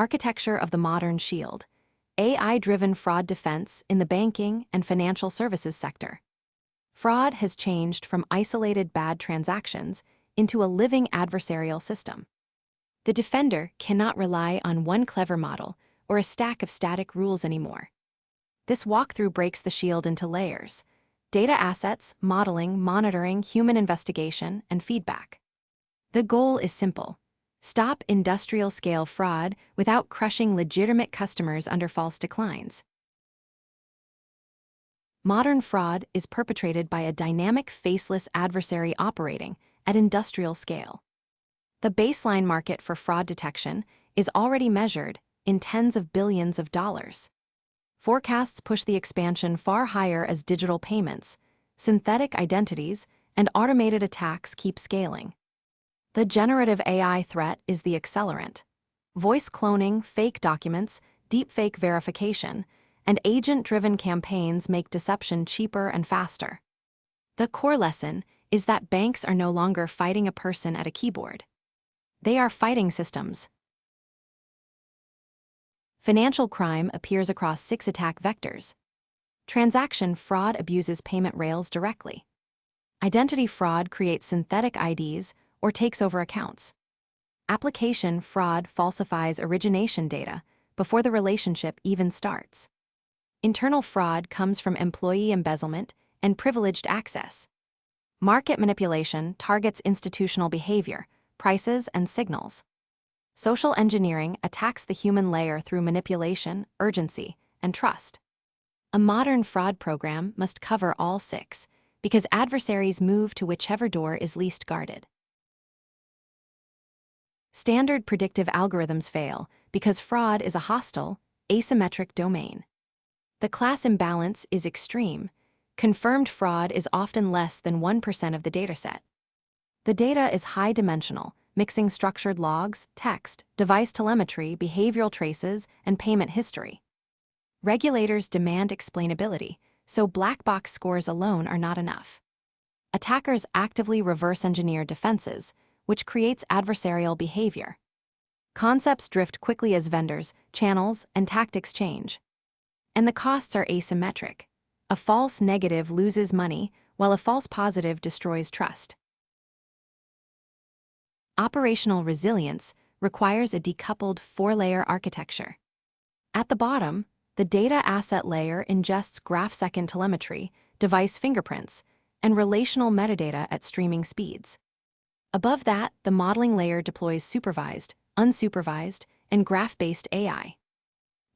Architecture of the modern shield. AI-driven fraud defense in the banking and financial services sector. Fraud has changed from isolated bad transactions into a living adversarial system. The defender cannot rely on one clever model or a stack of static rules anymore. This walkthrough breaks the shield into layers: data assets, modeling, monitoring, human investigation, and feedback. The goal is simple: stop industrial-scale fraud without crushing legitimate customers under false declines. Modern fraud is perpetrated by a dynamic, faceless adversary operating at industrial scale. The baseline market for fraud detection is already measured in tens of billions of dollars. Forecasts push the expansion far higher as digital payments, synthetic identities, and automated attacks keep scaling. The generative AI threat is the accelerant. Voice cloning, fake documents, deepfake verification, and agent-driven campaigns make deception cheaper and faster. The core lesson is that banks are no longer fighting a person at a keyboard. They are fighting systems. Financial crime appears across 6 attack vectors. Transaction fraud abuses payment rails directly. Identity fraud creates synthetic IDs or takes over accounts. Application fraud falsifies origination data before the relationship even starts. Internal fraud comes from employee embezzlement and privileged access. Market manipulation targets institutional behavior, prices, and signals. Social engineering attacks the human layer through manipulation, urgency, and trust. A modern fraud program must cover all 6, because adversaries move to whichever door is least guarded. Standard predictive algorithms fail because fraud is a hostile, asymmetric domain. The class imbalance is extreme. Confirmed fraud is often less than 1% of the dataset. The data is high-dimensional, mixing structured logs, text, device telemetry, behavioral traces, and payment history. Regulators demand explainability, so black box scores alone are not enough. Attackers actively reverse engineer defenses, which creates adversarial behavior. Concepts drift quickly as vendors, channels, and tactics change. And the costs are asymmetric. A false negative loses money, while a false positive destroys trust. Operational resilience requires a decoupled 4-layer architecture. At the bottom, the data asset layer ingests graph-second telemetry, device fingerprints, and relational metadata at streaming speeds. Above that, the modeling layer deploys supervised, unsupervised, and graph-based AI.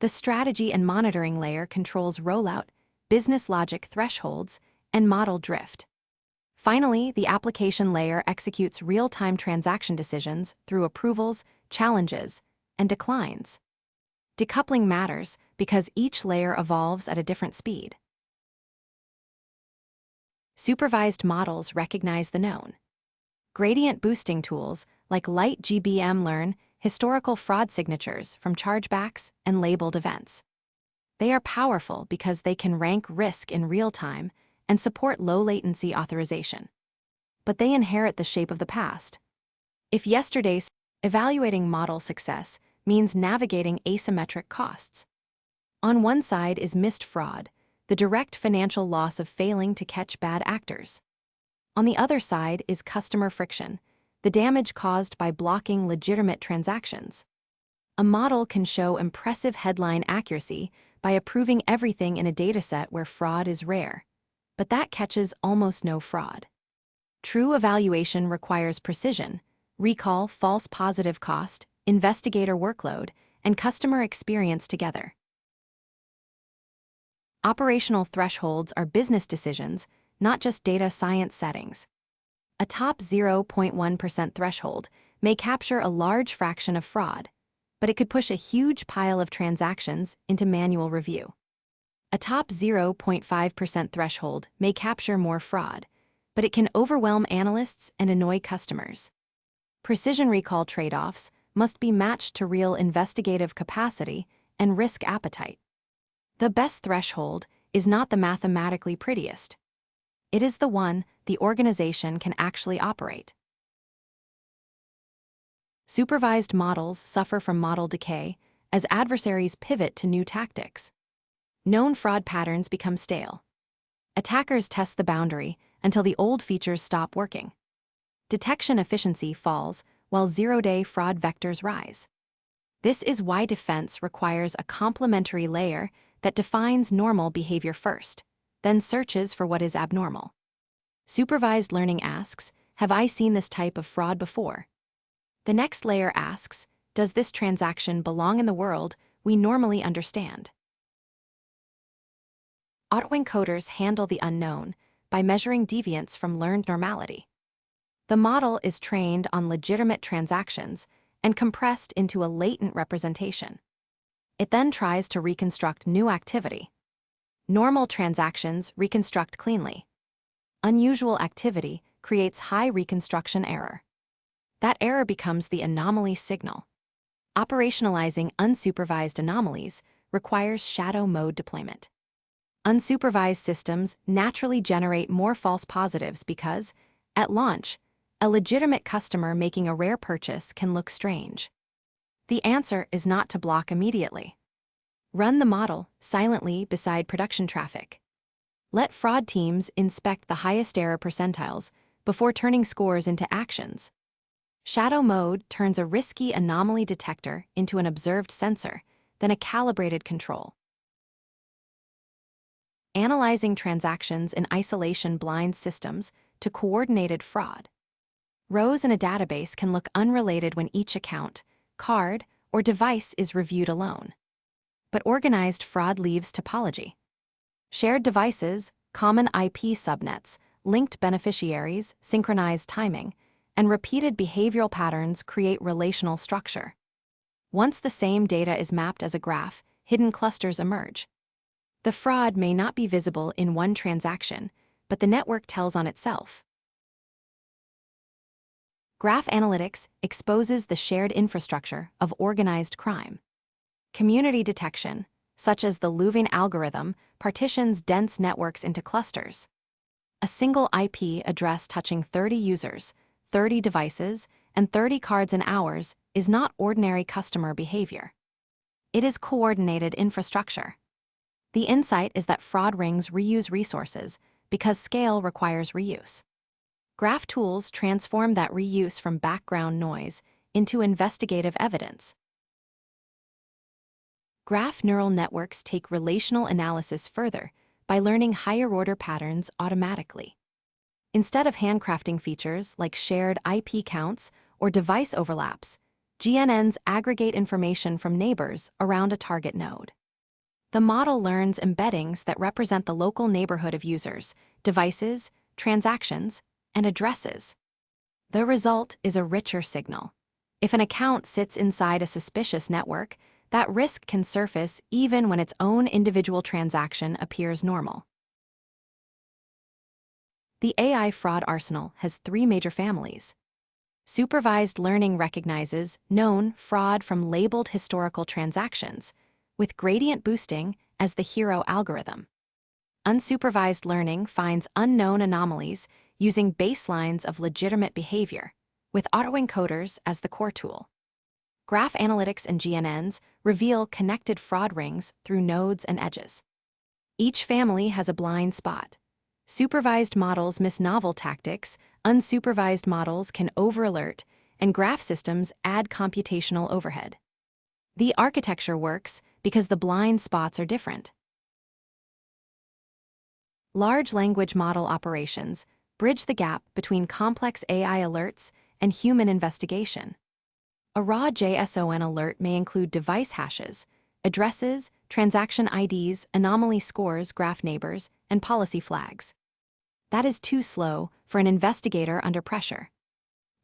The strategy and monitoring layer controls rollout, business logic thresholds, and model drift. Finally, the application layer executes real-time transaction decisions through approvals, challenges, and declines. Decoupling matters because each layer evolves at a different speed. Supervised models recognize the known. Gradient boosting tools like LightGBM learn historical fraud signatures from chargebacks and labeled events. They are powerful because they can rank risk in real time and support low-latency authorization. But they inherit the shape of the past. If yesterday's evaluating model success means navigating asymmetric costs. On one side is missed fraud, the direct financial loss of failing to catch bad actors. On the other side is customer friction, the damage caused by blocking legitimate transactions. A model can show impressive headline accuracy by approving everything in a dataset where fraud is rare, but that catches almost no fraud. True evaluation requires precision, recall, false positive cost, investigator workload, and customer experience together. Operational thresholds are business decisions, not just data science settings. A top 0.1% threshold may capture a large fraction of fraud, but it could push a huge pile of transactions into manual review. A top 0.5% threshold may capture more fraud, but it can overwhelm analysts and annoy customers. Precision recall trade-offs must be matched to real investigative capacity and risk appetite. The best threshold is not the mathematically prettiest. It is the one the organization can actually operate. Supervised models suffer from model decay as adversaries pivot to new tactics. Known fraud patterns become stale. Attackers test the boundary until the old features stop working. Detection efficiency falls while zero-day fraud vectors rise. This is why defense requires a complementary layer that defines normal behavior first, then searches for what is abnormal. Supervised learning asks, have I seen this type of fraud before? The next layer asks, does this transaction belong in the world we normally understand? Autoencoders handle the unknown by measuring deviance from learned normality. The model is trained on legitimate transactions and compressed into a latent representation. It then tries to reconstruct new activity. Normal transactions reconstruct cleanly. Unusual activity creates high reconstruction error. That error becomes the anomaly signal. Operationalizing unsupervised anomalies requires shadow mode deployment. Unsupervised systems naturally generate more false positives because, at launch, a legitimate customer making a rare purchase can look strange. The answer is not to block immediately. Run the model silently beside production traffic. Let fraud teams inspect the highest error percentiles before turning scores into actions. Shadow mode turns a risky anomaly detector into an observed sensor, then a calibrated control. Analyzing transactions in isolation blinds systems to coordinated fraud. Rows in a database can look unrelated when each account, card, or device is reviewed alone. But organized fraud leaves topology. Shared devices, common IP subnets, linked beneficiaries, synchronized timing, and repeated behavioral patterns create relational structure. Once the same data is mapped as a graph, hidden clusters emerge. The fraud may not be visible in one transaction, but the network tells on itself. Graph analytics exposes the shared infrastructure of organized crime. Community detection, such as the Leuven algorithm, partitions dense networks into clusters. A single IP address touching 30 users, 30 devices, and 30 cards and hours is not ordinary customer behavior. It is coordinated infrastructure. The insight is that fraud rings reuse resources because scale requires reuse. Graph tools transform that reuse from background noise into investigative evidence. Graph neural networks take relational analysis further by learning higher-order patterns automatically. Instead of handcrafting features like shared IP counts or device overlaps, GNNs aggregate information from neighbors around a target node. The model learns embeddings that represent the local neighborhood of users, devices, transactions, and addresses. The result is a richer signal. If an account sits inside a suspicious network, that risk can surface even when its own individual transaction appears normal. The AI fraud arsenal has three major families. Supervised learning recognizes known fraud from labeled historical transactions, with gradient boosting as the hero algorithm. Unsupervised learning finds unknown anomalies using baselines of legitimate behavior, with autoencoders as the core tool. Graph analytics and GNNs reveal connected fraud rings through nodes and edges. Each family has a blind spot. Supervised models miss novel tactics, unsupervised models can over-alert, and graph systems add computational overhead. The architecture works because the blind spots are different. Large language model operations bridge the gap between complex AI alerts and human investigation. A raw JSON alert may include device hashes, addresses, transaction IDs, anomaly scores, graph neighbors, and policy flags. That is too slow for an investigator under pressure.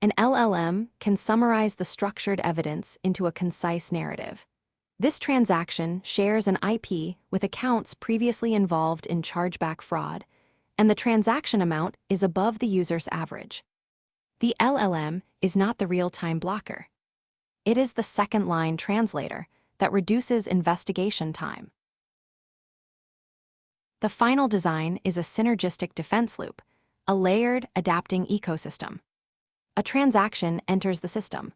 An LLM can summarize the structured evidence into a concise narrative. This transaction shares an IP with accounts previously involved in chargeback fraud, and the transaction amount is above the user's average. The LLM is not the real-time blocker. It is the second-line translator that reduces investigation time. The final design is a synergistic defense loop, a layered, adapting ecosystem. A transaction enters the system.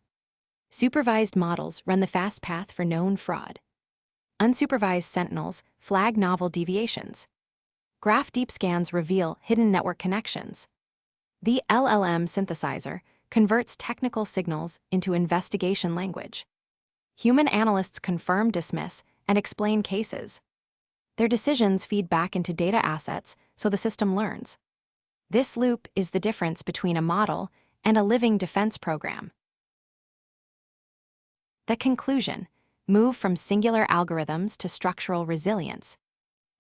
Supervised models run the fast path for known fraud. Unsupervised sentinels flag novel deviations. Graph deep scans reveal hidden network connections. The LLM synthesizer converts technical signals into investigation language. Human analysts confirm, dismiss, and explain cases. Their decisions feed back into data assets so the system learns. This loop is the difference between a model and a living defense program. The conclusion: move from singular algorithms to structural resilience.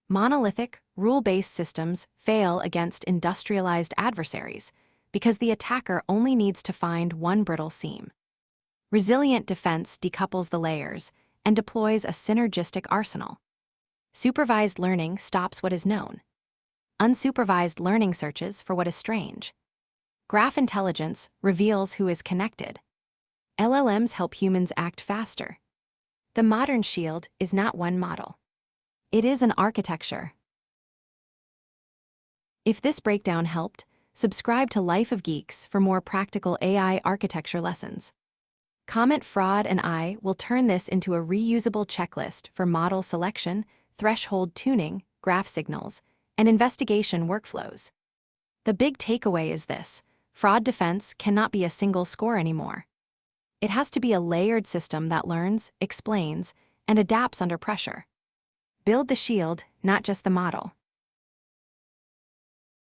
Monolithic, rule-based systems fail against industrialized adversaries because the attacker only needs to find one brittle seam. Resilient defense decouples the layers and deploys a synergistic arsenal. Supervised learning stops what is known. Unsupervised learning searches for what is strange. Graph intelligence reveals who is connected. LLMs help humans act faster. The modern shield is not one model. It is an architecture. If this breakdown helped, subscribe to Life of Geeks for more practical AI architecture lessons. Comment fraud and I will turn this into a reusable checklist for model selection, threshold tuning, graph signals, and investigation workflows. The big takeaway is this: fraud defense cannot be a single score anymore. It has to be a layered system that learns, explains, and adapts under pressure. Build the shield, not just the model.